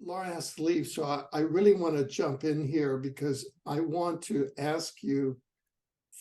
Laura has to leave, so I really want to jump in here because I want to ask you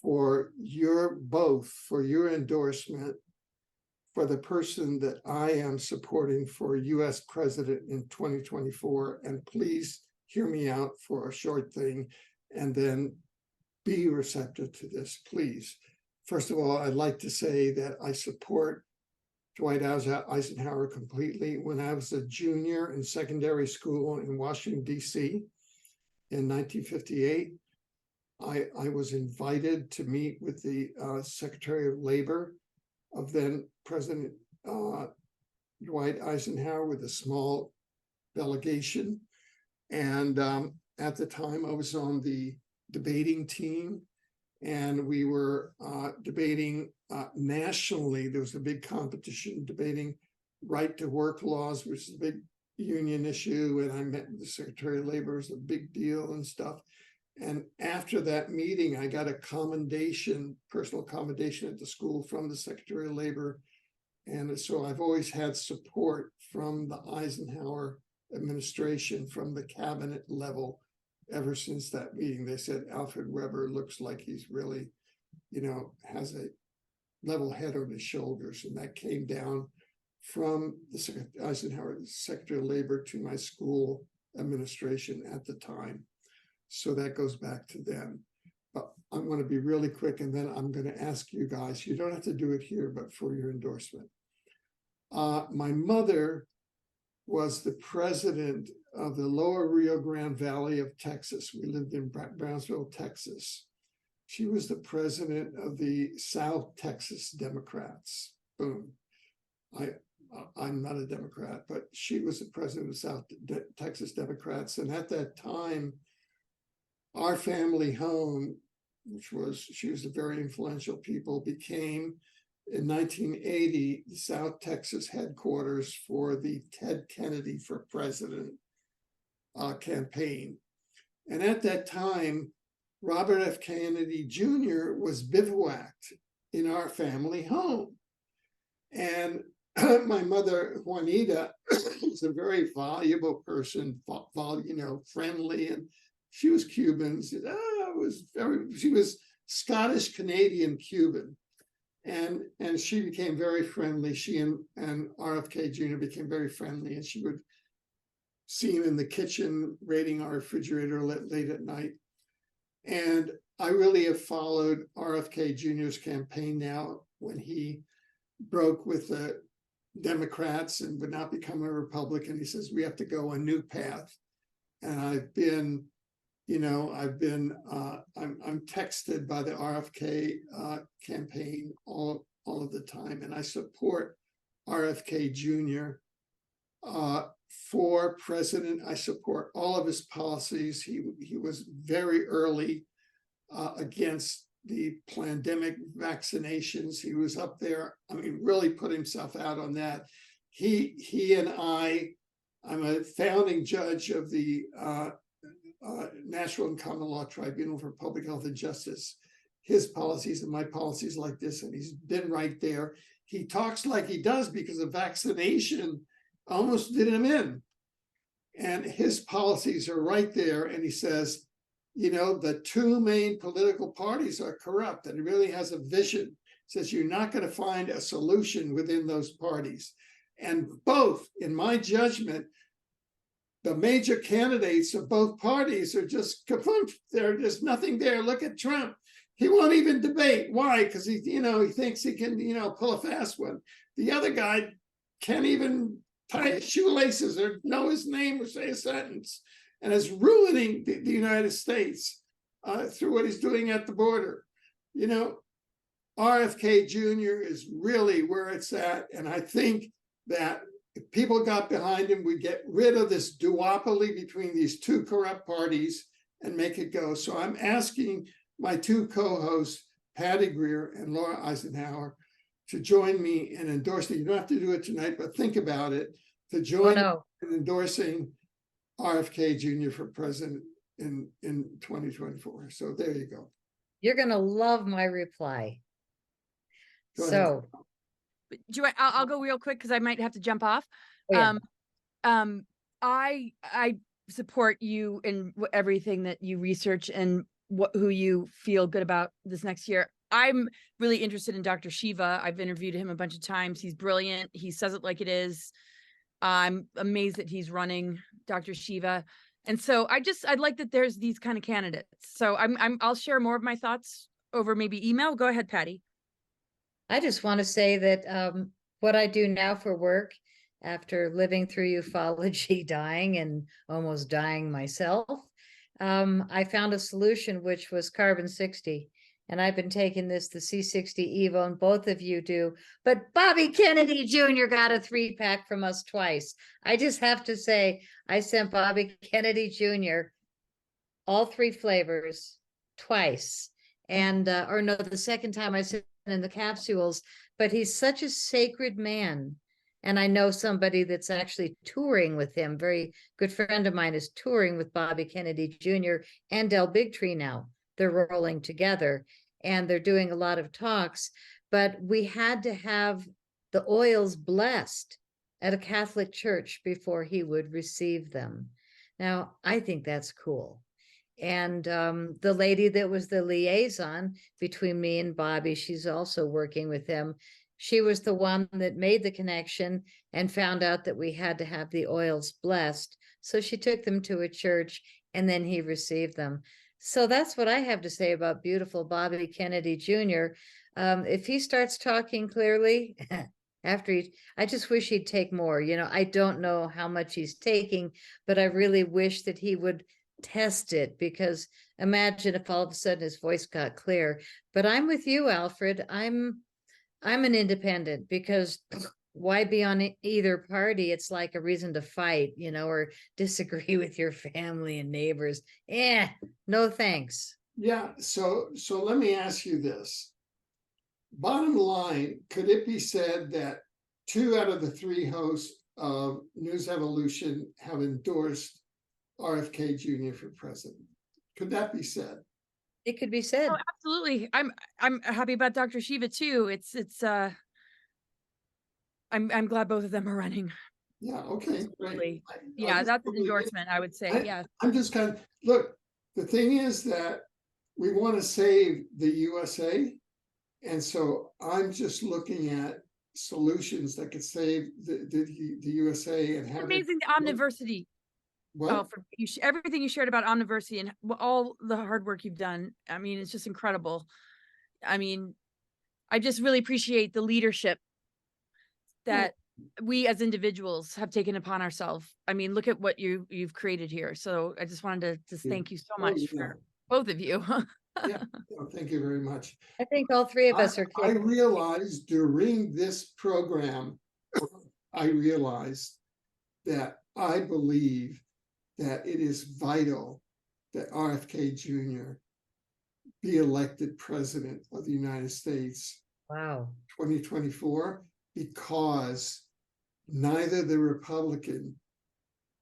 for your endorsement for the person that I am supporting for US President in 2024. And please hear me out for a short thing and then be receptive to this, please. First of all, I'd like to say that I support Dwight Eisenhower completely. When I was a junior in secondary school in Washington, D.C. in 1958, I was invited to meet with the Secretary of Labor of then President Dwight Eisenhower with a small delegation. And at the time, I was on the debating team, and we were debating nationally. There was a big competition debating right to work laws, which is a big union issue. And I met with the Secretary of Labor. It was a big deal and stuff. And after that meeting, I got a commendation, personal commendation at the school from the Secretary of Labor. And so I've always had support from the Eisenhower administration, from the cabinet level, ever since that meeting. They said, Alfred Webre looks like he's really, has a level head on his shoulders. And that came down from the Eisenhower, Secretary of Labor, to my school administration at the time. So that goes back to them. But I'm going to be really quick, and then I'm going to ask you guys, you don't have to do it here, but for your endorsement. My mother was the president of the Lower Rio Grande Valley of Texas. We lived in Brownsville, Texas. She was the president of the South Texas Democrats. Boom. I'm not a Democrat, but she was the president of South Texas Democrats. And at that time, our family home, she was a very influential people, became in 1980 the South Texas headquarters for the Ted Kennedy for President campaign. And at that time, Robert F. Kennedy Jr. was bivouacked in our family home. And my mother, Juanita, was a very voluble person, friendly, and she was Cuban. She was Scottish, Canadian, Cuban. And she became very friendly. She and RFK Jr. became very friendly, and she would see him in the kitchen raiding our refrigerator late at night. And I really have followed RFK Jr.'s campaign now when he broke with the Democrats and would not become a Republican. He says, we have to go a new path. And I've been, I'm texted by the RFK campaign all of the time, and I support RFK Jr. For president. I support all of his policies. He was very early against the pandemic vaccinations. He was up there. Really put himself out on that. He and I'm a founding judge of the National and Common Law Tribunal for Public Health and Justice. His policies and my policies like this, and he's been right there. He talks like he does because the vaccination almost did him in. And his policies are right there. And he says, the two main political parties are corrupt, and he really has a vision. He says, you're not going to find a solution within those parties. And both, in my judgment, the major candidates of both parties are just kafumped. There's nothing there. Look at Trump. He won't even debate. Why? Because he thinks he can, pull a fast one. The other guy can't even tie his shoelaces or know his name or say a sentence, and is ruining the United States through what he's doing at the border. RFK Jr. is really where it's at, and I think that if people got behind him, we'd get rid of this duopoly between these two corrupt parties and make it go. So I'm asking my two co-hosts, Patty Greer and Laura Eisenhower, to join me in endorsing. You don't have to do it tonight, but think about it, to join in endorsing RFK Jr. for president in 2024. So there you go. You're going to love my reply. I'll go real quick because I might have to jump off. Oh, yeah. I support you in everything that you research and who you feel good about this next year. I'm really interested in Dr. Shiva. I've interviewed him a bunch of times. He's brilliant. He says it like it is. I'm amazed that he's running, Dr. Shiva. And so I'd like that there's these kind of candidates. So I'll share more of my thoughts over maybe email. Go ahead, Patty. I just want to say that what I do now for work, after living through ufology, dying and almost dying myself, I found a solution which was carbon 60. And I've been taking the C60 Evo, and both of you do. But Bobby Kennedy Jr. got a 3-pack from us twice. I just have to say, I sent Bobby Kennedy Jr. all 3 flavors twice. And, or no, the second time I sent in the capsules, but he's such a sacred man. And I know somebody that's actually touring with him. Very good friend of mine is touring with Bobby Kennedy Jr. and Del Bigtree now. They're rolling together and they're doing a lot of talks, but we had to have the oils blessed at a Catholic church before he would receive them. Now, I think that's cool. And the lady that was the liaison between me and Bobby, she's also working with him. She was the one that made the connection and found out that we had to have the oils blessed. So she took them to a church and then he received them. So that's what I have to say about beautiful Bobby Kennedy Jr. If he starts talking clearly, I just wish he'd take more. You know, I don't know how much he's taking, but I really wish that he would test it, because imagine if all of a sudden his voice got clear. But I'm with you, Alfred. I'm an independent, because why be on either party? It's like a reason to fight, you know, or disagree with your family and neighbors. No thanks. Yeah, so let me ask you this. Bottom line, could it be said that 2 out of the 3 hosts of News Evolution have endorsed RFK Jr. for president? Could that be said? It could be said. Oh, absolutely. I'm happy about Dr. Shiva too. I'm glad both of them are running. Yeah, okay, great. Yeah, that's an endorsement, I would say. Yeah. I'm just kind of, look, the thing is that we want to save the USA. And so I'm just looking at solutions that could save the USA and have amazing, the omniversity. Well, for everything you shared about omniversity and all the hard work you've done. I mean, it's just incredible. I mean, I just really appreciate the leadership that we as individuals have taken upon ourselves. I mean, look at what you've created here. So I just wanted to just thank you so much for both of you. Yeah, thank you very much. I think all 3 of us are I realized during this program, I realized that I believe that it is vital that RFK Jr. be elected president of the United States. Wow. 2024, because neither the Republican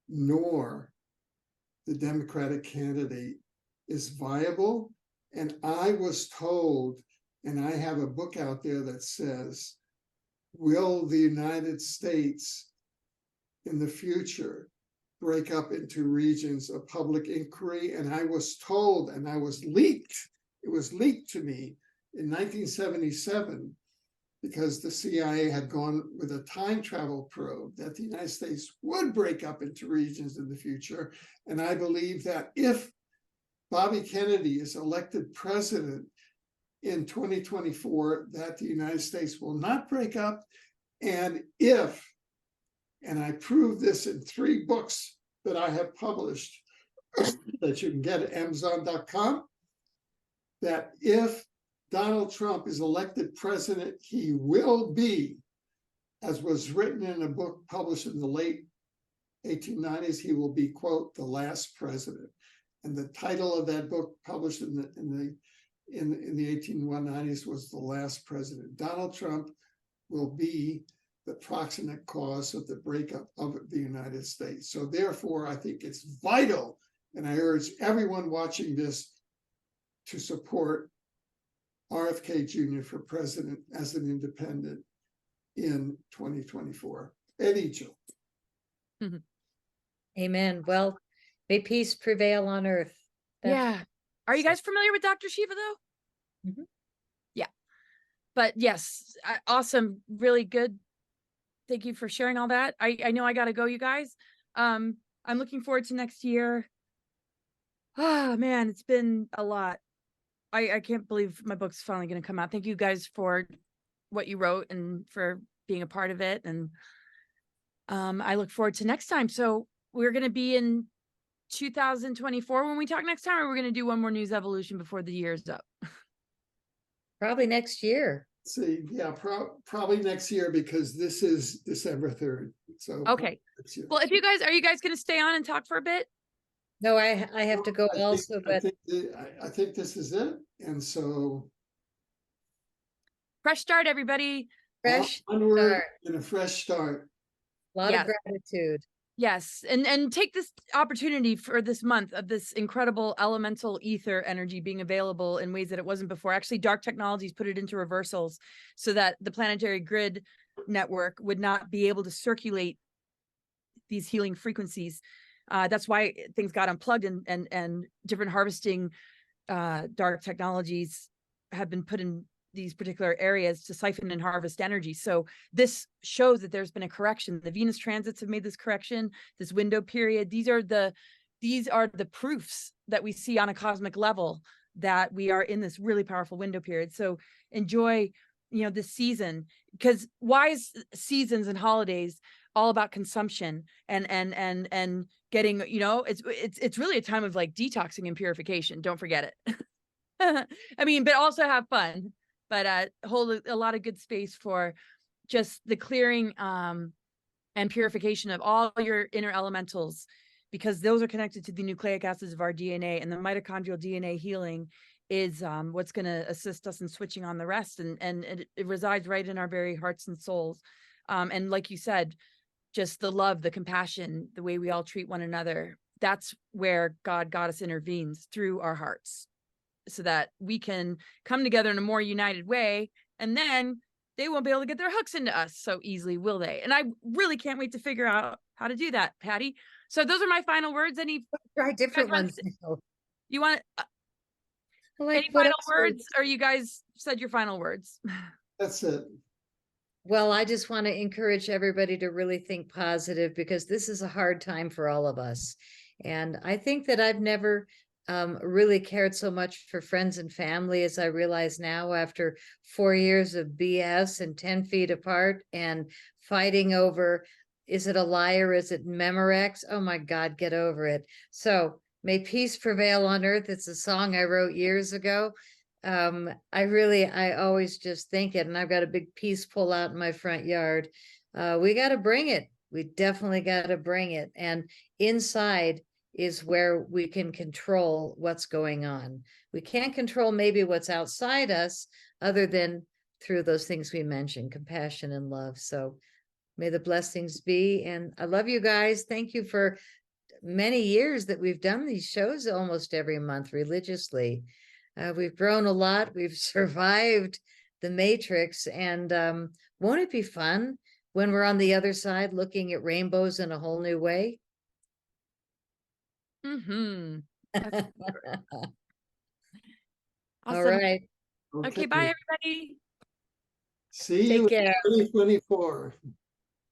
nor the Democratic candidate is viable. And I was told, and I have a book out there that says, will the United States in the future break up into regions of public inquiry? And I was told, and I was leaked, it was leaked to me in 1977, because the CIA had gone with a time travel probe, that the United States would break up into regions in the future. And I believe that if Bobby Kennedy is elected president in 2024, that the United States will not break up. And and I prove this in 3 books that I have published that you can get at Amazon.com, that if Donald Trump is elected president, he will be, as was written in a book published in the late 1890s, he will be, quote, the last president. And the title of that book, published in the 1890s, was The Last President. Donald Trump will be the proximate cause of the breakup of the United States. So therefore, I think it's vital, and I urge everyone watching this to support RFK Jr. for president as an independent in 2024. Eddie Joe. Amen. Well, may peace prevail on earth. That's- Yeah. Are you guys familiar with Dr. Shiva though? Mhm. Yeah. But yes, awesome. Really good. Thank you for sharing all that. I know I got to go, you guys. I'm looking forward to next year. Oh man, it's been a lot. I can't believe my book's finally going to come out. Thank you guys for what you wrote and for being a part of it. And I look forward to next time. So we're going to be in 2024 when we talk next time, or we're going to do one more news evolution before the year's up. Probably next year. See, yeah, probably next year, because this is December 3rd. So Okay. next year. Well, if you guys, are you guys going to stay on and talk for a bit? No, I have to go I think- also, but I think this is it. And so Fresh start, everybody. fresh onward start. and a fresh start. A lot Yes. of gratitude. Yes. And take this opportunity for this month of this incredible elemental ether energy being available in ways that it wasn't before. Actually, Dark Technologies put it into reversals so that the planetary grid network would not be able to circulate these healing frequencies. That's why things got unplugged, and different harvesting dark technologies have been put in these particular areas to siphon and harvest energy. So this shows that there's been a correction. The Venus transits have made this correction, this window period. These are the proofs that we see on a cosmic level that we are in this really powerful window period. So enjoy, this season, because why is seasons and holidays all about consumption and getting, it's really a time of like detoxing and purification. Don't forget it. I mean, but also have fun, but hold a lot of good space for just the clearing and purification of all your inner elementals, because those are connected to the nucleic acids of our DNA, and the mitochondrial DNA healing is what's going to assist us in switching on the rest, and it resides right in our very hearts and souls. And like you said, just the love, the compassion, the way we all treat one another, that's where God, Goddess intervenes through our hearts, so that we can come together in a more united way, and then they won't be able to get their hooks into us so easily, will they? And I really can't wait to figure out how to do that, Patty. So those are my final words. Any Try different want- ones. now. you want Like any what final else would- words, or you guys said your final words? That's it. Well, I just want to encourage everybody to really think positive, because this is a hard time for all of us. And I think that I've never really cared so much for friends and family as I realize now, after 4 years of BS and 10 feet apart and fighting over, is it a liar? Is it Memorex? Oh my God, get over it. So may peace prevail on earth. It's a song I wrote years ago. I always just think it, and I've got a big peace pull out in my front yard. We got to bring it. We definitely got to bring it. And inside is where we can control what's going on. We can't control maybe what's outside us, other than through those things we mentioned, compassion and love. So may the blessings be. And I love you guys. Thank you for many years that we've done these shows almost every month religiously. We've grown a lot. We've survived the matrix. And won't it be fun when we're on the other side looking at rainbows in a whole new way? Mm-hmm. All Awesome. right. Okay, bye everybody. See Take you in care. 2024.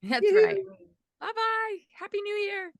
That's right. Bye-bye. Happy New Year.